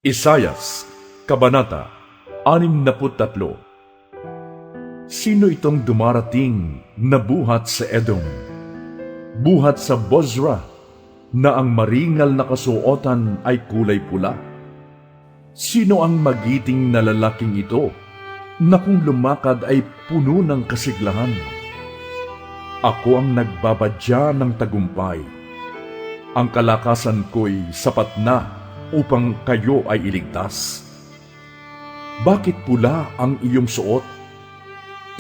Isayas, Kabanata 63. Sino itong dumarating na buhat sa Edom? Buhat sa Bozra, na ang maringal na kasuotan ay kulay pula? Sino ang magiting na lalaking ito, na kung lumakad ay puno ng kasiglahan? Ako ang nagbabadya ng tagumpay. Ang kalakasan ko'y sapat na upang kayo ay iligtas. Bakit pula ang iyong suot?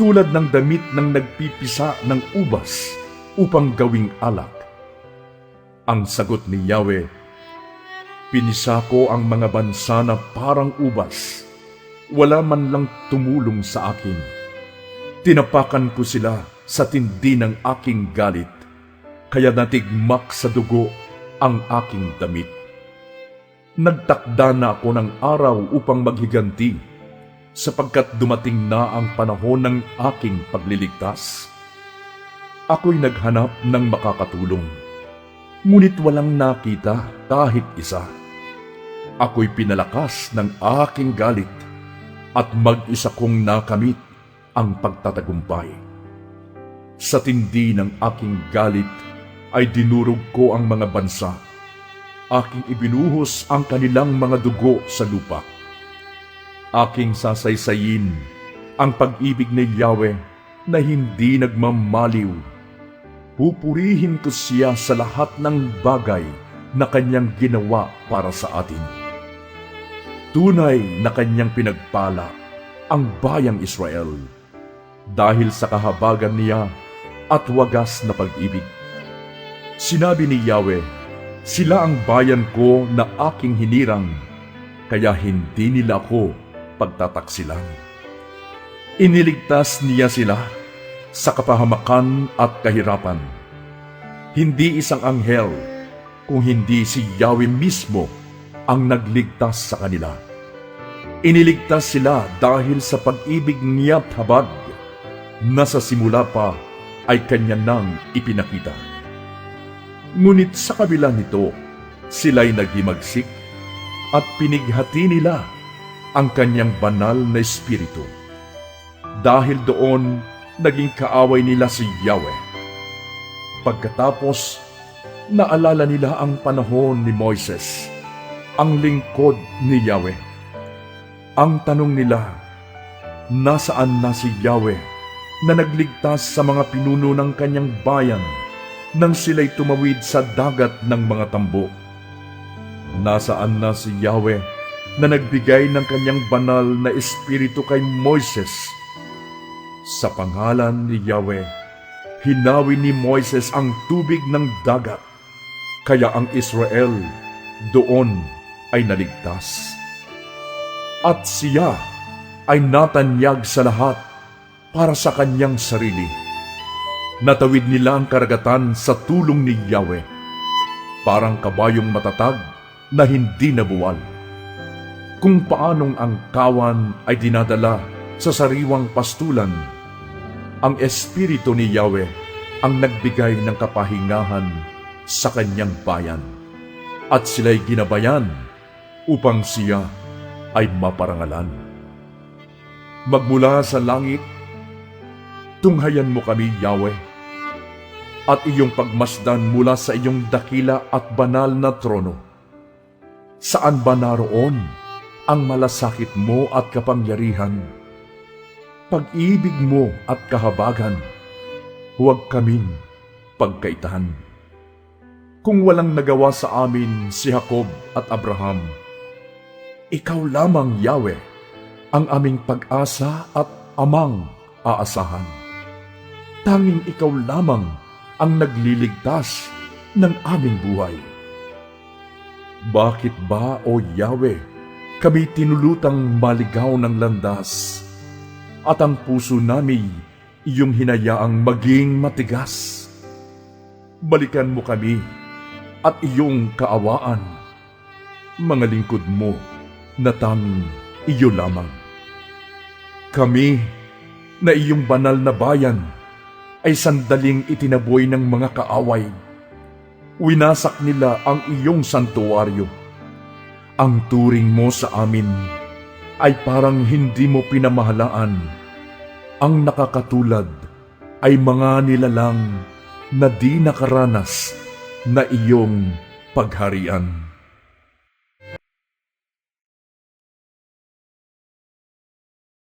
Tulad ng damit ng nagpipisa ng ubas upang gawing alak. Ang sagot ni Yahweh, pinisa ko ang mga bansa na parang ubas. Wala man lang tumulong sa akin. Tinapakan ko sila sa tindi ng aking galit, kaya natigmak sa dugo ang aking damit. Nagtakda na ako ng araw upang maghiganti, sapagkat dumating na ang panahon ng aking pagliligtas. Ako'y naghanap ng makakatulong, ngunit walang nakita kahit isa. Ako'y pinalakas ng aking galit, at mag-isa kong nakamit ang pagtatagumpay. Sa tindi ng aking galit ay dinurog ko ang mga bansa. Aking ibinuhos ang kanilang mga dugo sa lupa. Aking sasaysayin ang pag-ibig ni Yahweh na hindi nagmamaliw. Pupurihin ko siya sa lahat ng bagay na kanyang ginawa para sa atin. Tunay na kanyang pinagpala ang bayang Israel dahil sa kahabagan niya at wagas na pag-ibig. Sinabi ni Yahweh, sila ang bayan ko na aking hinirang, kaya hindi nila ako pagtataksilan. Iniligtas niya sila sa kapahamakan at kahirapan. Hindi isang anghel, kung hindi si Yahweh mismo ang nagligtas sa kanila. Iniligtas sila dahil sa pag-ibig niya't habag na sa simula pa ay kanya nang ipinakita. Ngunit sa kabila nito, sila'y naghimagsik at pinighati nila ang kanyang banal na espiritu. Dahil doon, naging kaaway nila si Yahweh. Pagkatapos, naalala nila ang panahon ni Moises, ang lingkod ni Yahweh. Ang tanong nila, nasaan na si Yahweh na nagligtas sa mga pinuno ng kanyang bayan nang sila'y tumawid sa dagat ng mga tambo? Nasaan na si Yahweh na nagbigay ng kanyang banal na espiritu kay Moises? Sa pangalan ni Yahweh, hinawi ni Moises ang tubig ng dagat, kaya ang Israel doon ay naligtas. At siya ay natanyag sa lahat para sa kanyang sarili. Natawid nila ang karagatan sa tulong ni Yahweh, parang kabayong matatag na hindi nabuwal. Kung paanong ang kawan ay dinadala sa sariwang pastulan, ang Espiritu ni Yahweh ang nagbigay ng kapahingahan sa kanyang bayan, at sila'y ginabayan upang siya ay maparangalan. Magmula sa langit, tunghayan mo kami, Yahweh, at iyong pagmasdan mula sa iyong dakila at banal na trono. Saan ba naroon ang malasakit mo at kapangyarihan? Pag-ibig mo at kahabagan, huwag kaming pagkaitahan. Kung walang nagawa sa amin si Jacob at Abraham, ikaw lamang, Yahweh, ang aming pag-asa at amang aasahan. Tanging ikaw lamang ang nagliligtas ng aming buhay. Bakit ba, O Yahweh, kami tinulutang maligaw ng landas, at ang puso namin iyong hinayaang maging matigas? Balikan mo kami at iyong kaawaan, mga lingkod mo na tanging iyo lamang. Kami na iyong banal na bayan ay sandaling itinaboy ng mga kaaway. Winasak nila ang iyong santuaryo Ang turing mo sa amin ay parang hindi mo pinamahalaan. Ang nakakatulad ay mga nilalang na di nakaranas na iyong pagharian.